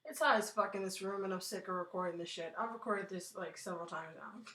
It's hot as fuck in this room and I'm sick of recording this shit. I've recorded this like several times now.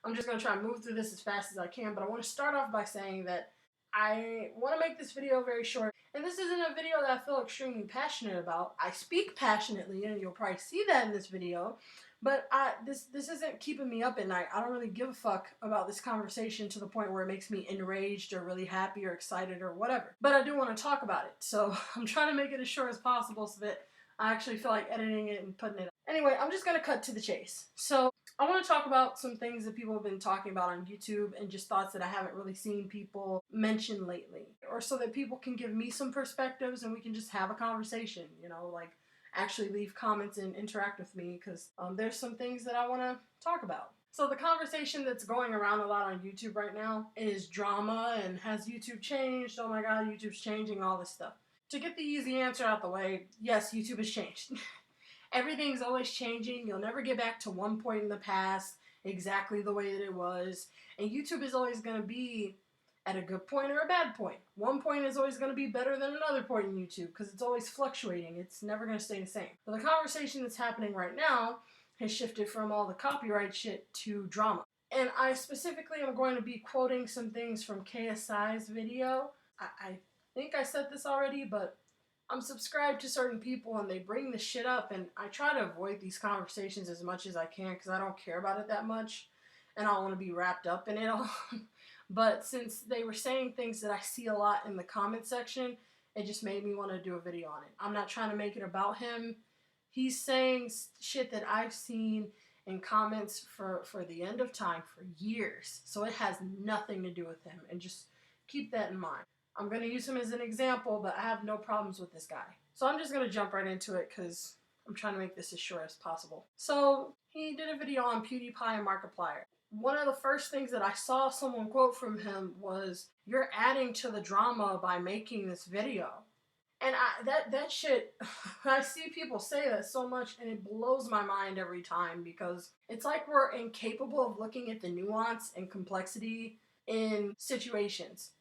I'm just gonna try and move through this as fast as I can, but I want to start off by saying that I want to make this video very short. And this isn't a video that I feel extremely passionate about. I speak passionately, and you'll probably see that in this video. But this isn't keeping me up at night. I don't really give a fuck about this conversation to the point where it makes me enraged or really happy or excited or whatever. But I do want to talk about it. So I'm trying to make it as short as possible so that I actually feel like editing it and putting it up. Anyway, I'm just going to cut to the chase. So I want to talk about some things that people have been talking about on YouTube and just thoughts that I haven't really seen people mention lately. Or so that people can give me some perspectives and we can just have a conversation, you know, like actually leave comments and interact with me because there's some things that I want to talk about. So the conversation that's going around a lot on YouTube right now is drama and has YouTube changed? Oh my god, YouTube's changing, all this stuff. To get the easy answer out the way, yes, YouTube has changed. Everything's always changing. You'll never get back to one point in the past exactly the way that it was. And YouTube is always going to be at a good point or a bad point. One point is always going to be better than another point in YouTube because it's always fluctuating. It's never going to stay the same. But the conversation that's happening right now has shifted from all the copyright shit to drama. And I specifically am going to be quoting some things from KSI's video. I think I said this already, but I'm subscribed to certain people and they bring this shit up, and I try to avoid these conversations as much as I can because I don't care about it that much and I don't want to be wrapped up in it all. But since they were saying things that I see a lot in the comment section, it just made me want to do a video on it. I'm not trying to make it about him. He's saying shit that I've seen in comments for the end of time for years. So it has nothing to do with him, and just keep that in mind. I'm going to use him as an example, but I have no problems with this guy. So I'm just going to jump right into it because I'm trying to make this as short as possible. So he did a video on PewDiePie and Markiplier. One of the first things that I saw someone quote from him was, "You're adding to the drama by making this video." And that shit, I see people say that so much and it blows my mind every time because it's like we're incapable of looking at the nuance and complexity in situations.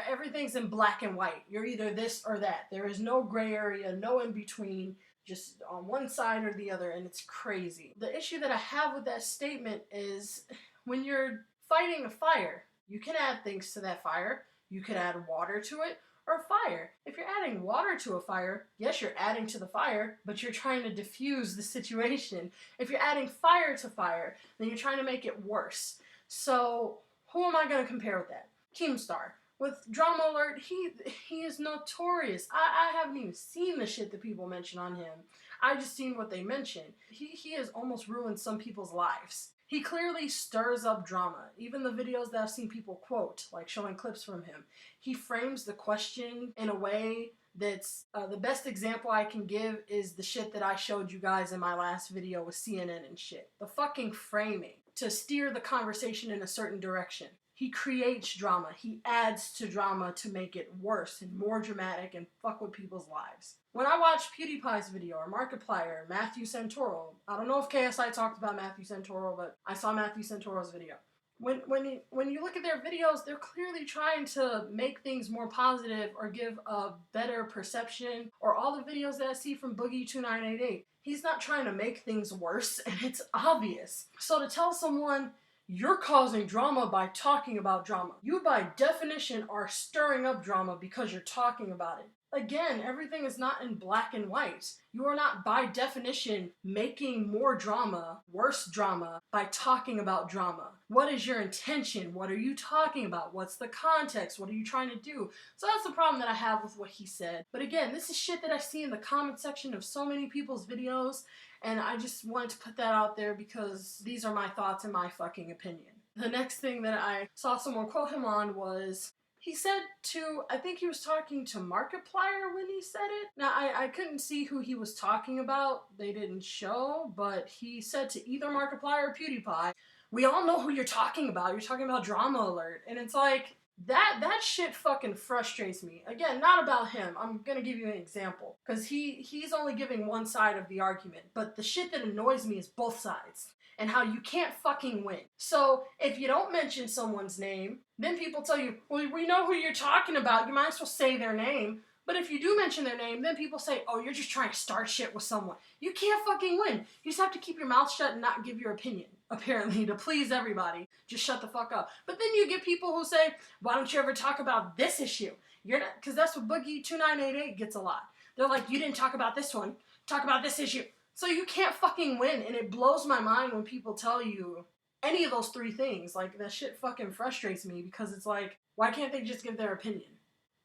Everything's in black and white. You're either this or that. There is no gray area, no in between, just on one side or the other, and it's crazy. The issue that I have with that statement is when you're fighting a fire, you can add things to that fire. You could add water to it or fire. If you're adding water to a fire, yes, you're adding to the fire, but you're trying to diffuse the situation. If you're adding fire to fire, then you're trying to make it worse. So who am I going to compare with that? Keemstar. With Dramaalert, he is notorious. I haven't even seen the shit that people mention on him. I just seen what they mention. He has almost ruined some people's lives. He clearly stirs up drama. Even the videos that I've seen people quote, like showing clips from him, he frames the question in a way that's, the best example I can give is the shit that I showed you guys in my last video with CNN and shit. The fucking framing to steer the conversation in a certain direction. He creates drama. He adds to drama to make it worse and more dramatic and fuck with people's lives. When I watch PewDiePie's video or Markiplier, Matthew Santoro, I don't know if KSI talked about Matthew Santoro, but I saw Matthew Santoro's video. When you look at their videos, they're clearly trying to make things more positive or give a better perception, or all the videos that I see from Boogie2988. He's not trying to make things worse, and it's obvious. So to tell someone, you're causing drama by talking about drama, you by definition are stirring up drama because you're talking about it. Again, everything is not in black and white. You are not by definition making more drama, worse drama, by talking about drama. What is your intention? What are you talking about? What's the context? What are you trying to do? So that's the problem that I have with what he said. But again, this is shit that I see in the comment section of so many people's videos, and I just wanted to put that out there because these are my thoughts and my fucking opinion. The next thing that I saw someone quote him on was, he said to, I think he was talking to Markiplier when he said it. Now, I couldn't see who he was talking about. They didn't show, but he said to either Markiplier or PewDiePie, "We all know who you're talking about. You're talking about Dramaalert." And it's like, that shit fucking frustrates me. Again, not about him. I'm gonna give you an example. Because he's only giving one side of the argument. But the shit that annoys me is both sides. And how you can't fucking win. So, if you don't mention someone's name, then people tell you, well, we know who you're talking about, you might as well say their name. But if you do mention their name, then people say, oh, you're just trying to start shit with someone. You can't fucking win. You just have to keep your mouth shut and not give your opinion, apparently, to please everybody. Just shut the fuck up. But then you get people who say, why don't you ever talk about this issue? You're not, because that's what Boogie2988 gets a lot. They're like, you didn't talk about this one. Talk about this issue. So you can't fucking win. And it blows my mind when people tell you any of those three things. Like, that shit fucking frustrates me because it's like, why can't they just give their opinion?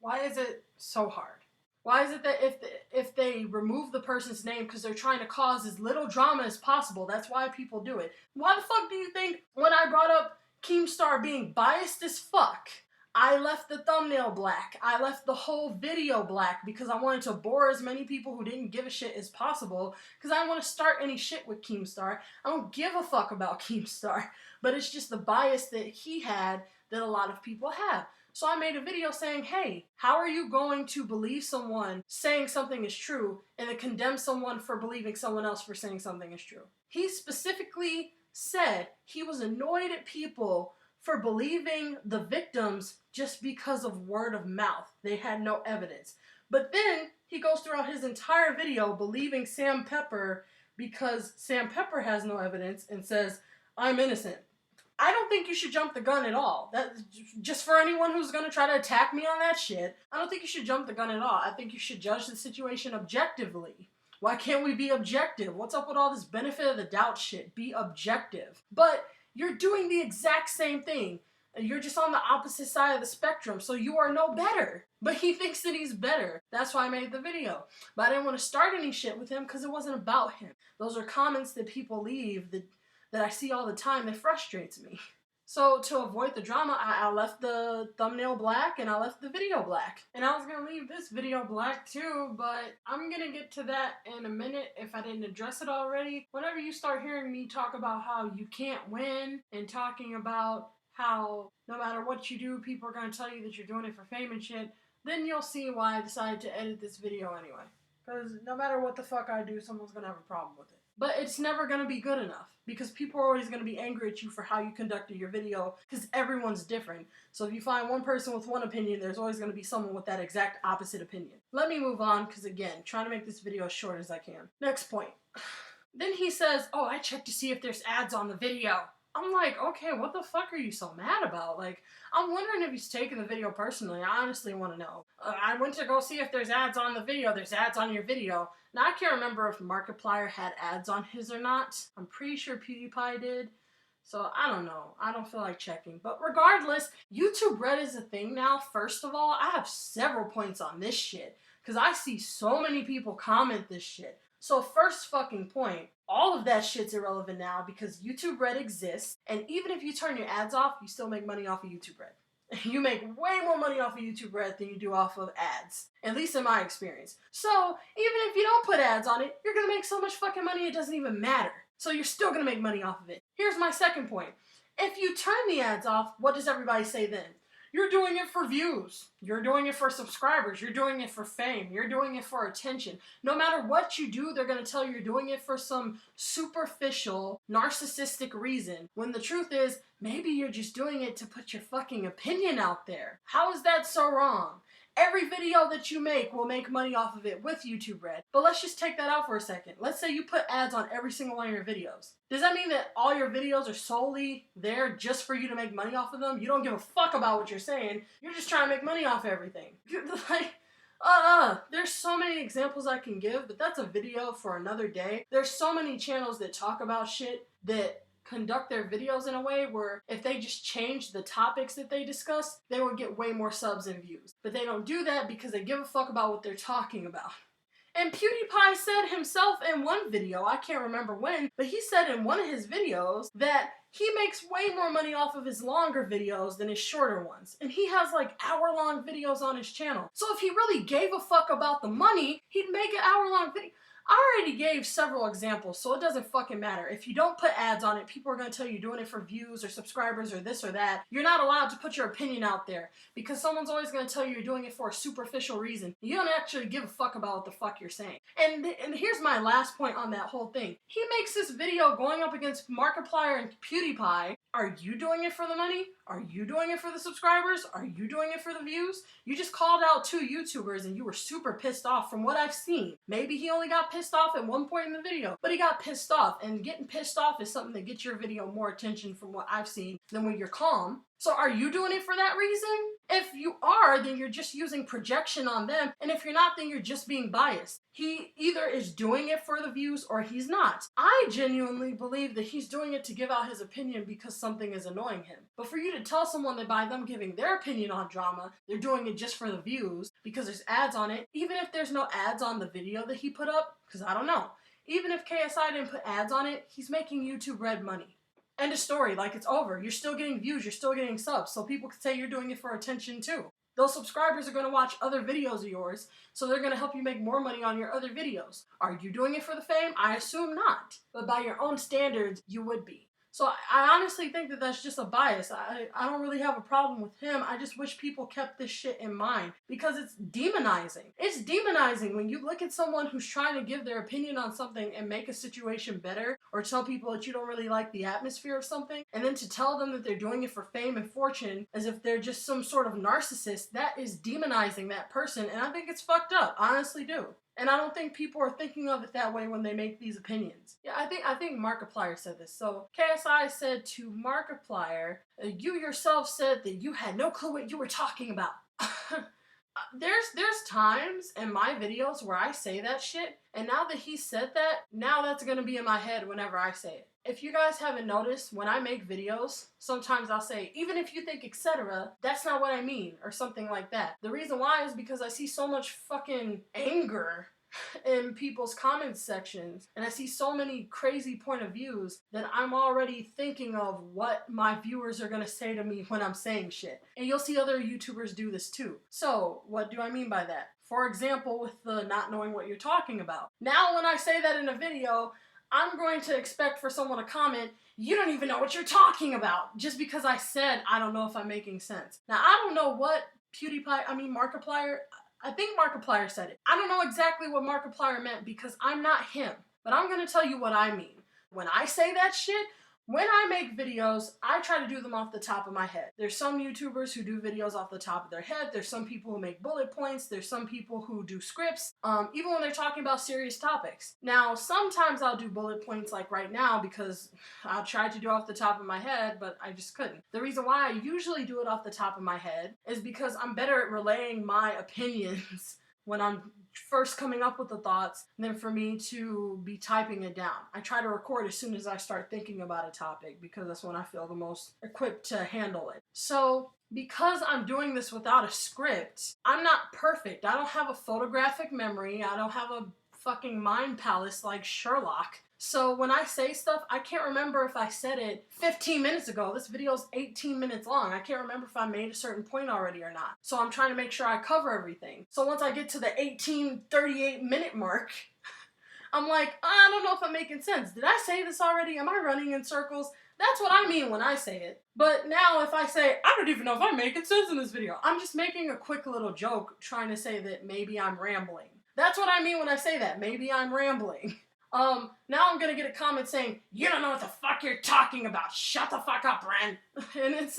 Why is it so hard? Why is it that if they remove the person's name because they're trying to cause as little drama as possible, that's why people do it? Why the fuck do you think when I brought up Keemstar being biased as fuck, I left the thumbnail black. I left the whole video black because I wanted to bore as many people who didn't give a shit as possible because I don't want to start any shit with Keemstar. I don't give a fuck about Keemstar, but it's just the bias that he had that a lot of people have. So I made a video saying, hey, how are you going to believe someone saying something is true and then condemn someone for believing someone else for saying something is true? He specifically said he was annoyed at people for believing the victims just because of word of mouth. They had no evidence. But then he goes throughout his entire video believing Sam Pepper because Sam Pepper has no evidence and says, I'm innocent. I don't think you should jump the gun at all. That, just for anyone who's going to try to attack me on that shit, I don't think you should jump the gun at all. I think you should judge the situation objectively. Why can't we be objective? What's up with all this benefit of the doubt shit? Be objective. But you're doing the exact same thing. You're just on the opposite side of the spectrum, so you are no better. But he thinks that he's better. That's why I made the video. But I didn't want to start any shit with him because it wasn't about him. Those are comments that people leave that I see all the time that frustrates me. So to avoid the drama, I left the thumbnail black and I left the video black. And I was going to leave this video black too, but I'm going to get to that in a minute if I didn't address it already. Whenever you start hearing me talk about how you can't win and talking about how no matter what you do, people are going to tell you that you're doing it for fame and shit, then you'll see why I decided to edit this video anyway. Because no matter what the fuck I do, someone's going to have a problem with it. But it's never going to be good enough because people are always going to be angry at you for how you conducted your video because everyone's different. So if you find one person with one opinion, there's always going to be someone with that exact opposite opinion. Let me move on because, again, trying to make this video as short as I can. Next point. Then he says, oh, I checked to see if there's ads on the video. I'm like, okay, what the fuck are you so mad about? Like, I'm wondering if he's taking the video personally. I honestly want to know. I went to go see if there's ads on the video. There's ads on your video. Now, I can't remember if Markiplier had ads on his or not. I'm pretty sure PewDiePie did. So, I don't know. I don't feel like checking. But regardless, YouTube Red is a thing now. First of all, I have several points on this shit. Because I see so many people comment this shit. So first fucking point, all of that shit's irrelevant now because YouTube Red exists, and even if you turn your ads off, you still make money off of YouTube Red. You make way more money off of YouTube Red than you do off of ads, at least in my experience. So even if you don't put ads on it, you're gonna make so much fucking money it doesn't even matter. So you're still gonna make money off of it. Here's my second point. If you turn the ads off, what does everybody say then? You're doing it for views. You're doing it for subscribers. You're doing it for fame. You're doing it for attention. No matter what you do, they're going to tell you you're doing it for some superficial, narcissistic reason. When the truth is, maybe you're just doing it to put your fucking opinion out there. How is that so wrong? Every video that you make will make money off of it with YouTube Red. But let's just take that out for a second. Let's say you put ads on every single one of your videos. Does that mean that all your videos are solely there just for you to make money off of them? You don't give a fuck about what you're saying. You're just trying to make money off everything. There's so many examples I can give, but that's a video for another day. There's so many channels that talk about shit that conduct their videos in a way where if they just change the topics that they discuss, they would get way more subs and views. But they don't do that because they give a fuck about what they're talking about. And PewDiePie said himself in one video, I can't remember when, but he said in one of his videos that he makes way more money off of his longer videos than his shorter ones. And he has like hour-long videos on his channel. So if he really gave a fuck about the money, he'd make an hour-long video. I already gave several examples, so it doesn't fucking matter. If you don't put ads on it, people are going to tell you you're doing it for views or subscribers or this or that. You're not allowed to put your opinion out there because someone's always going to tell you you're doing it for a superficial reason. You don't actually give a fuck about what the fuck you're saying. And here's my last point on that whole thing. He makes this video going up against Markiplier and PewDiePie. Are you doing it for the money? Are you doing it for the subscribers? Are you doing it for the views? You just called out 2 YouTubers and you were super pissed off from what I've seen. Maybe he only got pissed off at one point in the video, but he got pissed off, and getting pissed off is something that gets your video more attention from what I've seen than when you're calm. So are you doing it for that reason? If you are, then you're just using projection on them, and if you're not, then you're just being biased. He either is doing it for the views or he's not. I genuinely believe that he's doing it to give out his opinion because something is annoying him. But for you to tell someone that by them giving their opinion on drama, they're doing it just for the views because there's ads on it, even if there's no ads on the video that he put up, because I don't know. Even if KSI didn't put ads on it, he's making YouTube red money. End of story, like it's over. You're still getting views, you're still getting subs, so people could say you're doing it for attention too. Those subscribers are going to watch other videos of yours, so they're going to help you make more money on your other videos. Are you doing it for the fame? I assume not. But by your own standards, you would be. So I honestly think that that's just a bias. I don't really have a problem with him. I just wish people kept this shit in mind because it's demonizing. It's demonizing when you look at someone who's trying to give their opinion on something and make a situation better, or tell people that you don't really like the atmosphere of something, and then to tell them that they're doing it for fame and fortune as if they're just some sort of narcissist. That is demonizing that person, and I think it's fucked up. Honestly do. And I don't think people are thinking of it that way when they make these opinions. Yeah, I think Markiplier said this. So KSI said to Markiplier, you yourself said that you had no clue what you were talking about. There's times in my videos where I say that shit, and now that he said that, now that's gonna be in my head whenever I say it. If you guys haven't noticed, when I make videos, sometimes I'll say, even if you think etc., that's not what I mean, or something like that. The reason why is because I see so much fucking anger in people's comment sections, and I see so many crazy point of views that I'm already thinking of what my viewers are gonna say to me when I'm saying shit. And you'll see other YouTubers do this too. So, what do I mean by that? For example, with the not knowing what you're talking about. Now when I say that in a video, I'm going to expect for someone to comment, you don't even know what you're talking about, just because I said I don't know if I'm making sense. Now, I don't know what Markiplier, I think Markiplier said it. I don't know exactly what Markiplier meant because I'm not him, but I'm going to tell you what I mean. When I say that shit, when I make videos, I try to do them off the top of my head. There's some YouTubers who do videos off the top of their head. There's some people who make bullet points. There's some people who do scripts, even when they're talking about serious topics. Now, sometimes I'll do bullet points like right now because I tried to do off the top of my head, but I just couldn't. The reason why I usually do it off the top of my head is because I'm better at relaying my opinions when I'm first coming up with the thoughts than for me to be typing it down. I try to record as soon as I start thinking about a topic because that's when I feel the most equipped to handle it. So because I'm doing this without a script, I'm not perfect. I don't have a photographic memory. I don't have a fucking mind palace like Sherlock. So when I say stuff, I can't remember if I said it 15 minutes ago. This video is 18 minutes long. I can't remember if I made a certain point already or not. So I'm trying to make sure I cover everything. So once I get to the 18:38 minute mark, I'm like, I don't know if I'm making sense. Did I say this already? Am I running in circles? That's what I mean when I say it. But now if I say, I don't even know if I'm making sense in this video, I'm just making a quick little joke trying to say that maybe I'm rambling. That's what I mean when I say that. Maybe I'm rambling. Now I'm gonna get a comment saying, you don't know what the fuck you're talking about. Shut the fuck up, Ren. And it's,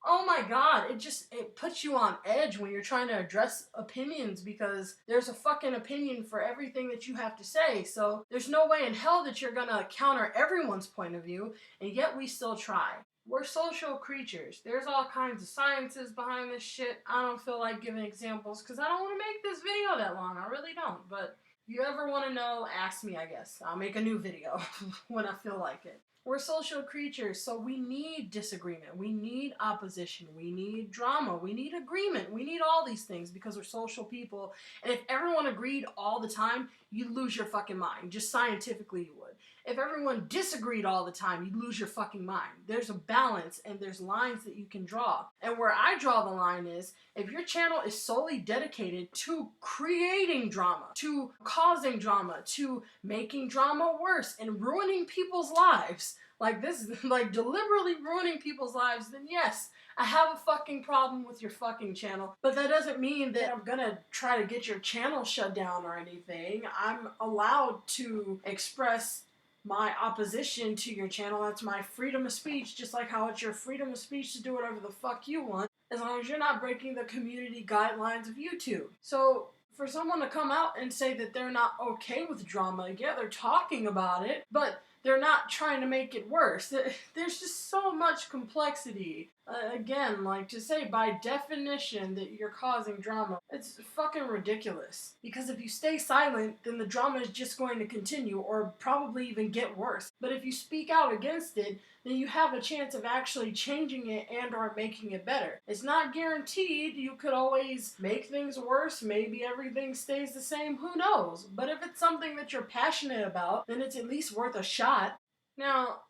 oh my god, it puts you on edge when you're trying to address opinions because there's a fucking opinion for everything that you have to say. So there's no way in hell that you're gonna counter everyone's point of view, and yet we still try. We're social creatures. There's all kinds of sciences behind this shit. I don't feel like giving examples because I don't want to make this video that long. I really don't, but if you ever want to know, ask me, I guess. I'll make a new video when I feel like it. We're social creatures, so we need disagreement. We need opposition. We need drama. We need agreement. We need all these things because we're social people. And if everyone agreed all the time, you'd lose your fucking mind. Just scientifically you would. If everyone disagreed all the time, you'd lose your fucking mind. There's a balance and there's lines that you can draw. And where I draw the line is, if your channel is solely dedicated to creating drama, to causing drama, to making drama worse and ruining people's lives, like this, like deliberately ruining people's lives, then yes, I have a fucking problem with your fucking channel. But that doesn't mean that I'm gonna try to get your channel shut down or anything. I'm allowed to express my opposition to your channel. That's my freedom of speech, just like how it's your freedom of speech to do whatever the fuck you want, as long as you're not breaking the community guidelines of YouTube. So for someone to come out and say that they're not okay with drama, yeah, they're talking about it, but they're not trying to make it worse. There's just so much complexity. Again, like to say by definition that you're causing drama, it's fucking ridiculous. Because if you stay silent, then the drama is just going to continue or probably even get worse. But if you speak out against it, then you have a chance of actually changing it and or making it better. It's not guaranteed. You could always make things worse. Maybe everything stays the same. Who knows? But if it's something that you're passionate about, then it's at least worth a shot. Now,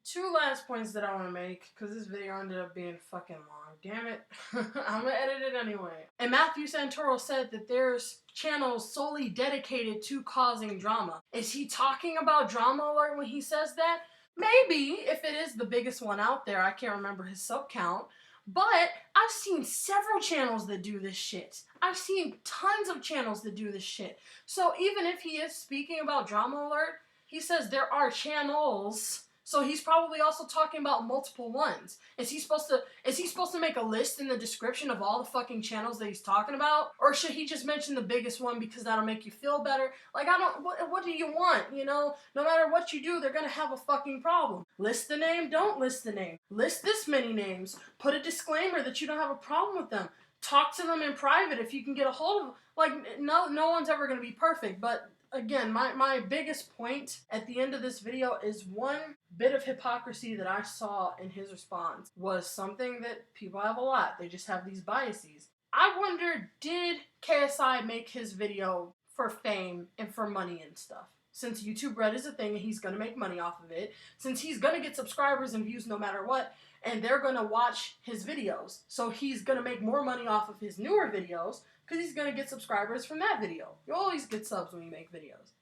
two last points that I want to make, because this video ended up being fucking long. Damn it. I'm gonna edit it anyway. And Matthew Santoro said that there's channels solely dedicated to causing drama. Is he talking about Dramaalert when he says that? Maybe, if it is the biggest one out there. I can't remember his sub count. But I've seen several channels that do this shit. I've seen tons of channels that do this shit. So even if he is speaking about Dramaalert, he says there are channels. So he's probably also talking about multiple ones. Is he supposed to make a list in the description of all the fucking channels that he's talking about? Or should he just mention the biggest one because that'll make you feel better? Like, what do you want, you know? No matter what you do, they're gonna have a fucking problem. List the name, don't list the name. List this many names. Put a disclaimer that you don't have a problem with them. Talk to them in private if you can get a hold of them. Like, no one's ever gonna be perfect, but again, my biggest point at the end of this video is one bit of hypocrisy that I saw in his response was something that people have a lot. They just have these biases. I wonder, did KSI make his video for fame and for money and stuff? Since YouTube Red is a thing and he's gonna make money off of it, since he's gonna get subscribers and views no matter what, and they're gonna watch his videos, so he's gonna make more money off of his newer videos, because he's going to get subscribers from that video. You always get subs when you make videos.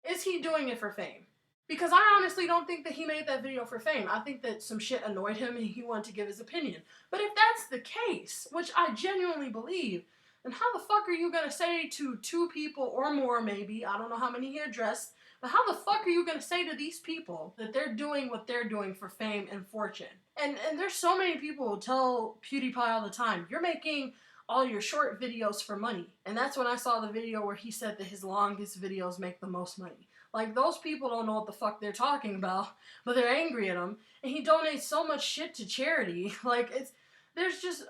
Is he doing it for fame? Because I honestly don't think that he made that video for fame. I think that some shit annoyed him and he wanted to give his opinion. But if that's the case, which I genuinely believe, then how the fuck are you going to say to two people or more maybe, I don't know how many he addressed, but how the fuck are you going to say to these people that they're doing what they're doing for fame and fortune? And there's so many people who tell PewDiePie all the time, you're making all your short videos for money. And that's when I saw the video where he said that his longest videos make the most money. Like, those people don't know what the fuck they're talking about, but they're angry at him. And he donates so much shit to charity. Like, it's just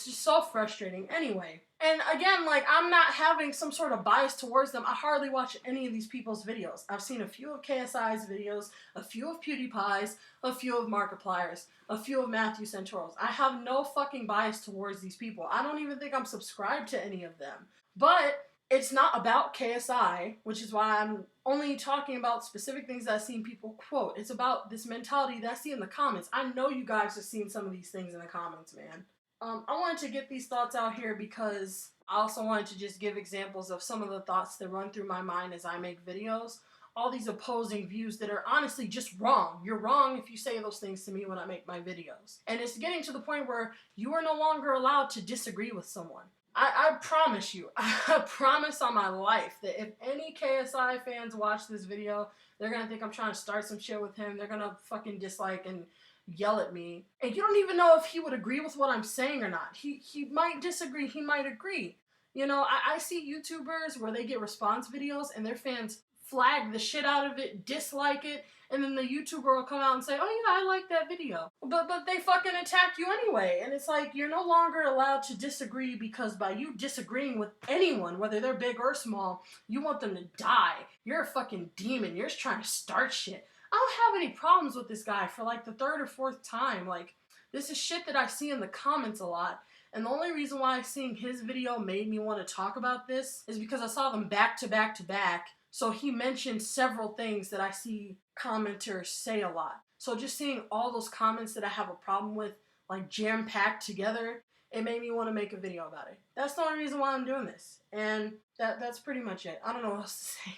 so frustrating. Anyway. And again, like, I'm not having some sort of bias towards them. I hardly watch any of these people's videos. I've seen a few of KSI's videos, a few of PewDiePie's, a few of Markiplier's, a few of Matthew Santoro's. I have no fucking bias towards these people. I don't even think I'm subscribed to any of them. But it's not about KSI, which is why I'm only talking about specific things that I've seen people quote. It's about this mentality that I see in the comments. I know you guys have seen some of these things in the comments, man. I wanted to get these thoughts out here because I also wanted to just give examples of some of the thoughts that run through my mind as I make videos. All these opposing views that are honestly just wrong. You're wrong if you say those things to me when I make my videos. And it's getting to the point where you are no longer allowed to disagree with someone. I promise you, I promise on my life that if any KSI fans watch this video, they're gonna think I'm trying to start some shit with him. They're gonna fucking dislike and yell at me. And you don't even know if he would agree with what I'm saying or not. He might disagree, he might agree. You know, I see YouTubers where they get response videos and their fans flag the shit out of it, dislike it, and then the YouTuber will come out and say, oh yeah, I like that video. But they fucking attack you anyway. And it's like, you're no longer allowed to disagree because by you disagreeing with anyone, whether they're big or small, you want them to die. You're a fucking demon. You're just trying to start shit. I don't have any problems with this guy for like the third or fourth time. Like, this is shit that I see in the comments a lot. And the only reason why seeing his video made me want to talk about this is because I saw them back to back to back. So he mentioned several things that I see commenters say a lot. So just seeing all those comments that I have a problem with, like jam-packed together, it made me want to make a video about it. That's the only reason why I'm doing this. And that's pretty much it. I don't know what else to say.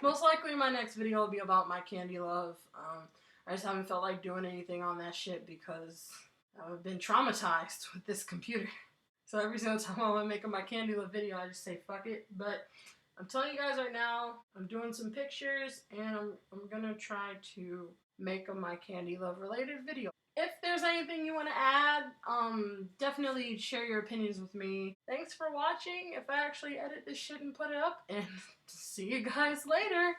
Most likely my next video will be about my candy love. I just haven't felt like doing anything on that shit because I've been traumatized with this computer. So every single time I want to make a my candy love video, I just say fuck it. But I'm telling you guys right now, I'm doing some pictures and I'm gonna try to make a my candy love related video. If there's anything you want to add, definitely share your opinions with me. Thanks for watching if I actually edit this shit and put it up, and see you guys later.